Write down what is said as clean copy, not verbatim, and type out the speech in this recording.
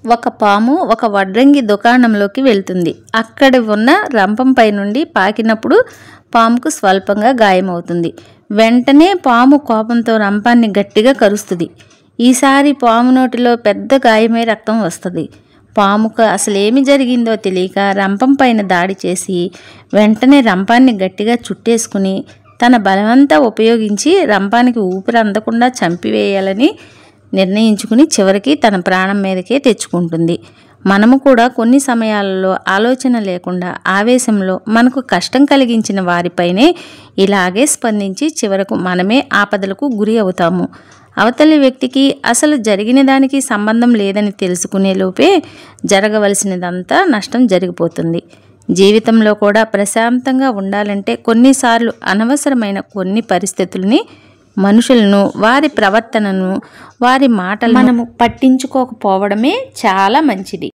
ఒక పాము ఒక వడ్రంగి దుకాణంలోకి వెళ్తుంది. అక్కడ ఉన్న రంపంపై నుండి పాకినప్పుడు పాముకు స్వల్పంగా గాయమవుతుంది. వెంటనే పాము కోపంతో రంపాన్ని గట్టిగా కరుస్తుంది. ఈసారి పాము నోటిలో పెద్ద గాయమై రక్తం వస్తుంది. పాముకు అసలేమి జరిగిందో తెలియక రంపం పైన దాడి చేసి వెంటనే రంపాన్ని గట్టిగా చుట్టేసుకుని తన బలమంతా ఉపయోగించి రంపానికి ఊపిరి అందకుండా చంపివేయాలని నిర్ణయించుకుని చివరికి తన ప్రాణం మీదకే తెచ్చుకుంటుంది. మనము కూడా కొన్ని సమయాలలో ఆలోచన లేకుండా ఆవేశంలో మనకు కష్టం కలిగించిన వారిపైనే ఇలాగే స్పందించి చివరకు మనమే ఆపదలకు గురి అవుతాము. అవతలి వ్యక్తికి అసలు జరిగిన దానికి సంబంధం లేదని తెలుసుకునే లోపే జరగవలసినదంతా నష్టం జరిగిపోతుంది. జీవితంలో కూడా ప్రశాంతంగా ఉండాలంటే కొన్నిసార్లు అనవసరమైన కొన్ని పరిస్థితుల్ని, మనుషులను, వారి ప్రవర్తనను, వారి మాటలను మనము పట్టించుకోకపోవడమే చాలా మంచిది.